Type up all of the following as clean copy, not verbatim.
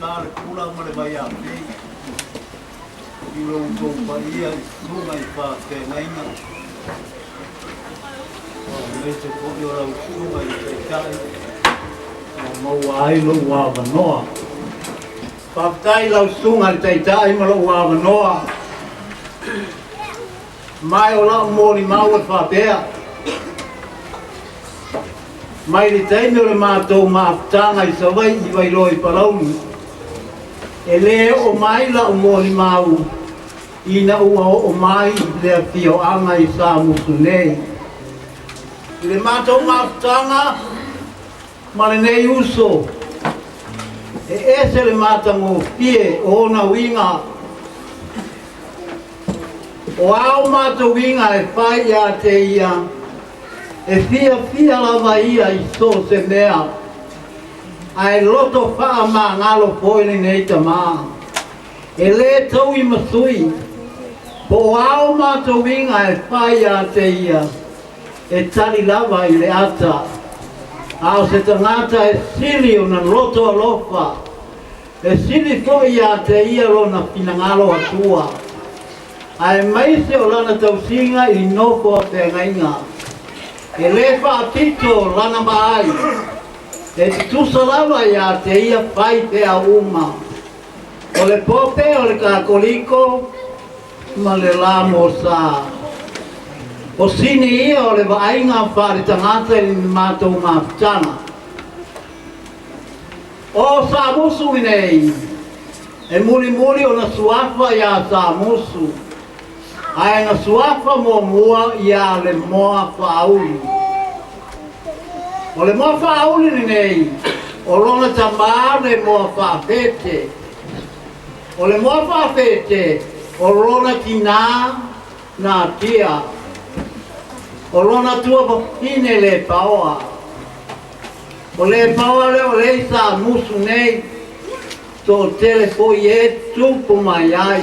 tāre kura mare vai a pei. I rongo pa ia I sunga I whātenaina. Mei te koe ora u sunga I te kai. Maua ai lo wāwa noa. Whaftai lau sunga I te tai ma lo wāwa noa. Mai o lau mōri mau e whapea. Mai le teime o le mātou māwhtanga I sawai I wailoi parauni. E le o mai la o mōri mau. Ina ua o mai le fio anga I Samusu nei. Le mātou māwhtanga ma le nei uso. E ese le mātango pie o na winga. O ao mātou winga e whai a te ia. E fia lava ia I so se mea. Ai loto wha ma ngalo poile nei Tama. E le tau I masui. Po ao mātou winga e whai a te ia. E tali lava I le ata. Ao se tangata e sili o na loto alofa. E sili fo ia te ia lo na pinangalo Atua. Ai maise o lana tausinga I nofo a te ngainga. E le whaapito lana maai. E tusa lava ia te ia whai te a uma. O le pope o le kakoliko. Ma le lamo sa. O sini ia o le waainga whaare tangata I mātou māwhtana. O Samusu nei. E muli o na suafa ia Samusu. Ai na suafa mua ia Lemoa Faauli. O Lemoa Faauli nei. O lona Tama Lemoa Faafete. O Lemoa Faafete. O lona Tina na tia. O lona tua papine le paoa. O le paoa le o le Samusu nei. To telefo e tupu mai ai.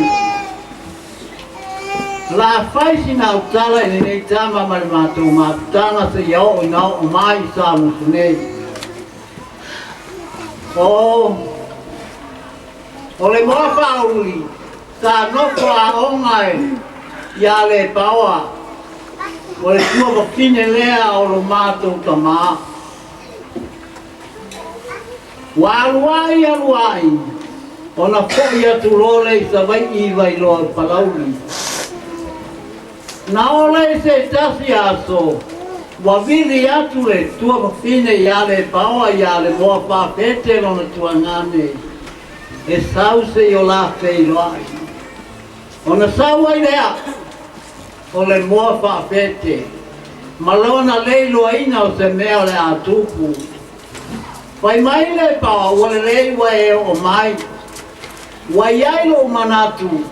La faisi na utala I nei Tama ma le mātou mātanga se iau I nao o mai Samusu nei. O le moa Faauli. Ta nofo a ongai ia le paoa. O le tua papine lea o lo mātou Tama. Wa aluai. O na fōi atu lole I sawai I wailoa palauli. Na ole se tasi aso. Wa vili atu le tua papine ia le paoa ia le moa whapete lona tua ngane. E sause I o la wheiloai. O na sauai lea. O le moa whapete. Malona leilo ina o se mea le atupu. Pai mai le pawa wale lei wae o mai. Wai ailo o manatu.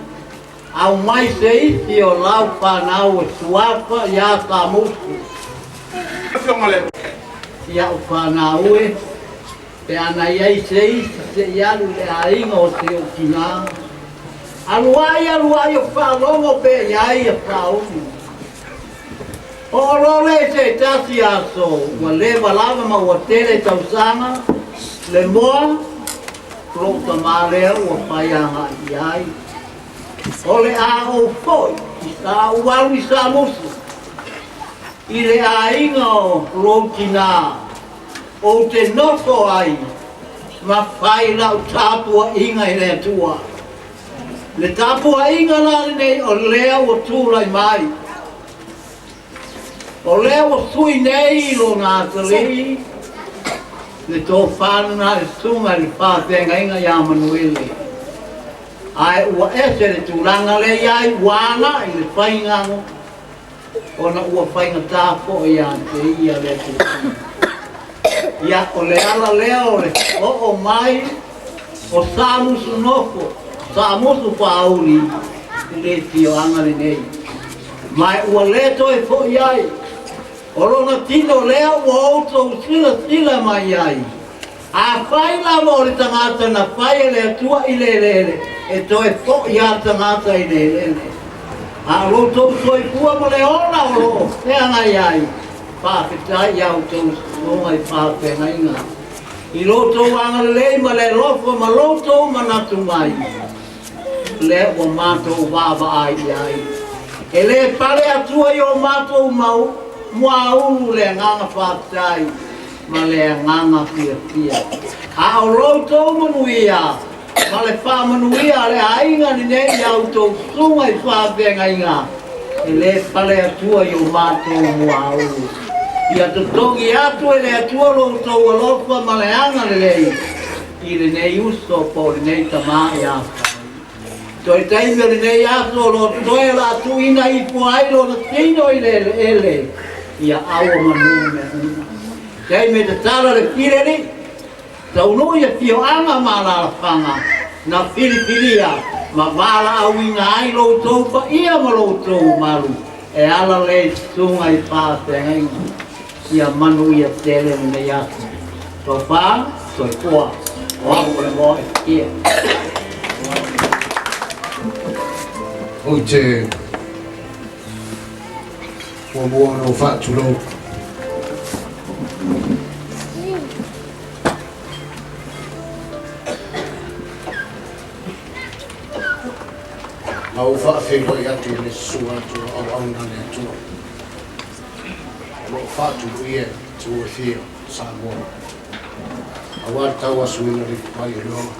Au mai se isi o lau whanau e suafa ia Samusu. Ia o whanau e. Pe ana iai se isi se ialu le ainga o se o tina. Aluai o whalongo pe iai e Faauli. O role se tasi aso, wa lewa lava ma ua tele tausanga, le moa, klota marea ua whaianga iai. O le a o foi, I sa uaru I Samusu. I le a inga o rotina, o te nofo ai, ma whai lau tāpua inga I le atua. Le tāpua inga la nei o lea o tūrai mai. O leo sui nei lo nā tali, le tō whānuna e sunga le whātenga inga ia manuele. Ai ua ese le tūranga le iai wāna I le whaingango, o na ua whainga tāpo I a te ia le tūranga. Ia o le ala leo le o mai, o Samusu nofo, Samusu Faauli, le tioanga le nei. Mai ua leto e fo iai, o lona tino lea ua outou sila mai ai. A whai lava o le tangata na whai le atua I le lele, e toi fo ia tangata I le lele. A loutou toi kua mo le ona o lo, te angai ai. Whāpetai iau tou songa I whāpenga inga. I loto anga lei ma le lofo ma loto manatu mai. Le o matou wava ai ai. E le pare atua i o matou mau mua ulu le nganga whātai ma le nganga fia. A o loto manuia ma le whamanuia le ainga ni nei au tō sunga i whāwenga inga. E le pare atua i o matou mua ulu. Ia te tongi atu e le atua loto o lofa ma le anga le lei. I le nei uso po le nei Tama i asa. Toi taimi le nei aso lo toe la tu ina i puailo na tino i le ele. Ia awa manu me una. Taimi te tala le pireri. Taunu ia pio anga ma la whanga. Na filipilia ma wala au ina ai lo tau pa ia ma lo tau maru. E ala le sunga i pātenga inga. Ia manu ia tele nei aso. Tau pā, toi kua. Saunoaga Lemoa Esikia. O te mua no whāturo. Au whaawhenua i atu le sua atu au auna le atua. Lo whāturo ia tu o whia Samoa. Awar tau asuina le pai o loa.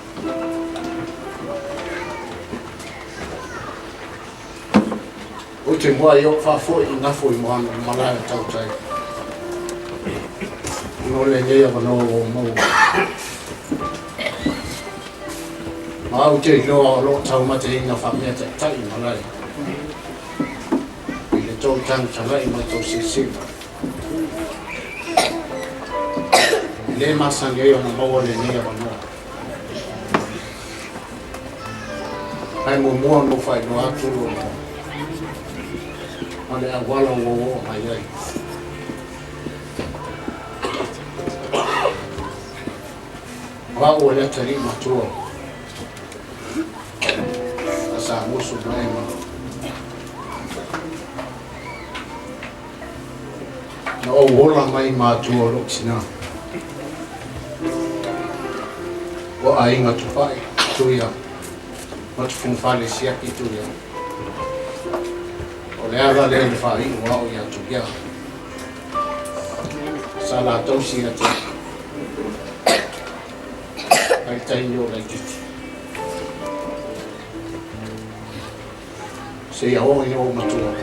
O te mua i o whafo i ngafo i moana i malaya tau tai. No le ngea wanoa o mau. Ma au te loa o lo tau mate i nga whamea te tai i malaya. I le tau tang tangai ma tau sisima. Le masang e ona maua le ngea wanoa. Hai mua no whai no atu o mo. Ale a wala o ai ai. Wa o le tari matua. A Samusu maema. Na o wola mai matua loksina. Wa ainga tupai tuia. Matu funfale siaki tuia. Le ala le le fai o au ia tu ia. Sala tausi ate. Ai tainyo le kiti. Se ia o ino matua.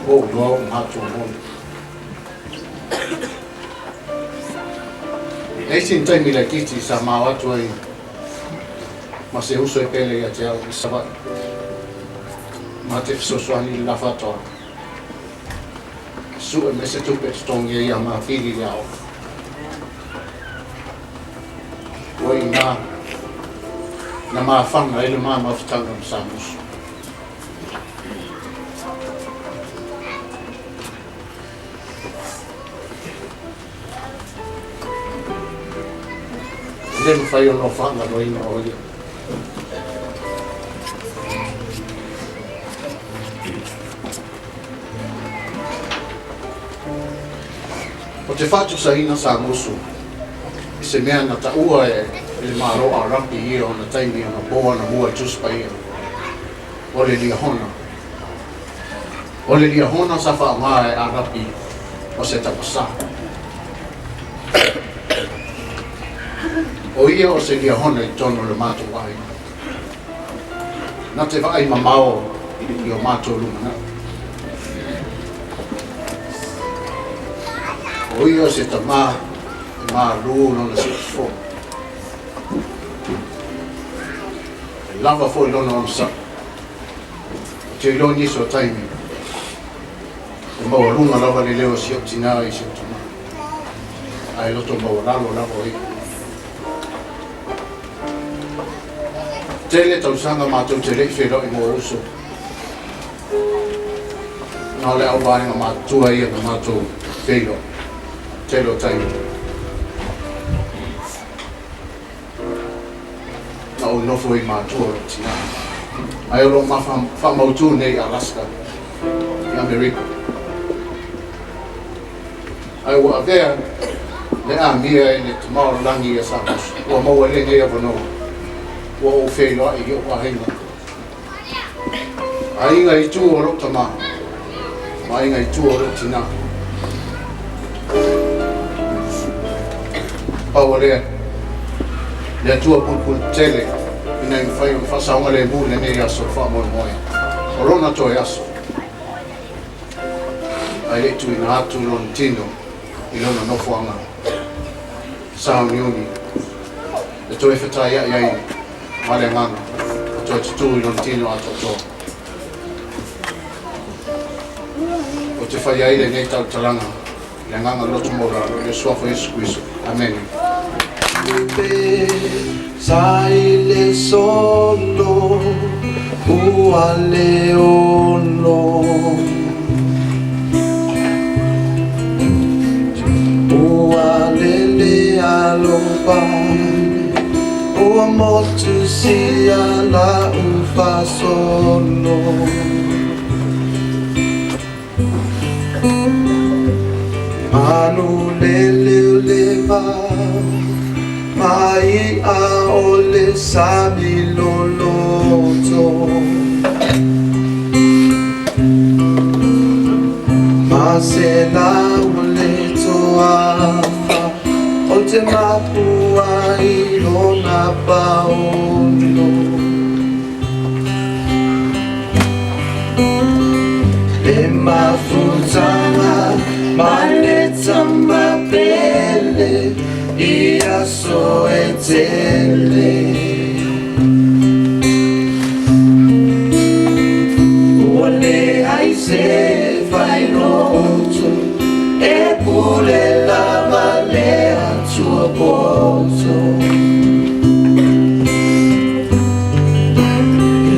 O loa matua moni. Eisin taimi le kiti sa mawatu ai. Ma se uso e pele ia te au i savai. Ma te fisosoani la whatoa. Su e mese tupe tongi ia ma whiri le au. Oi na maa whanga ele maa mawhitanga ma Samusu. Le mu whai ono whanga no ina o ia. O te whātu sa ina Samusu, i se mea na taua e le māroa rampi ia o na taimi o na boa na mua tuspa ia. O le lia hona. O le lia hona sa wha e a rampi o se tapasa. O ia o se lia hona i tono le mātou ai. Na te vai mamao i o mātou lumana. O ia se Tama e mā rū no na sifo. E lava fo i lono amsa. Te ilo niso taimi. E maua runga lava le leo si optina i si Tama. Ai loto maua lalo lavo i. Tele tausanga mātou te rei whero i mo uso. Nā le au vāringa mātua ia na mātou whero. Telo taimi. Na o nofo i mātua o tina. Ai oro whamautu nei Alaska, i Amerika. Ai ua avea, le amia e le tamao langi a Samusu. Ua maua le nea wano. Ua o whelo i o wahinga. A inga I tū o ro Tama. Ma inga I tū o ro Tina. Pau rea. Le atua pulpul tele. Ina I whai o whasaunga le mū le nea aso wha moe moe. O rona toi aso. Ai le tu ina atu lon tino. I lona nofuanga. Sauniuni. Le toi whetai a iai. Male ngana. O toi tutu I lon tino a toto. O te whai aile nei tau talanga. Le nganga lotu mora. Le suafo Yesu Kristo. Amen. Sai le solo ua le ono ua le alopa ua motu si ala ufa sono anu le va mai a ole sabi loloto ma se la ole toa o te mapua I lona paolo e mafutanga ma le tamba pele Ia so e tele Ua le ai se whai loto E pule lava le atua poto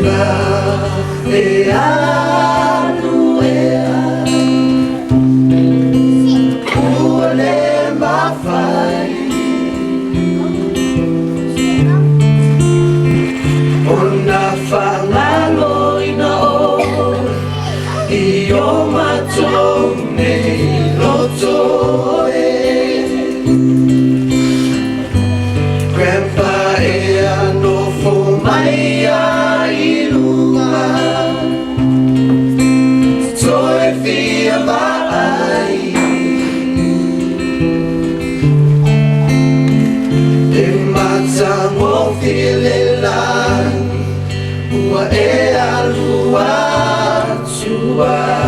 La e anu e a Ua le mawhai Whangalo ina o I o matou nei loto e Grandpa e anofo mai a I lunga Toi fia vai E matango file lai Ua e alua tua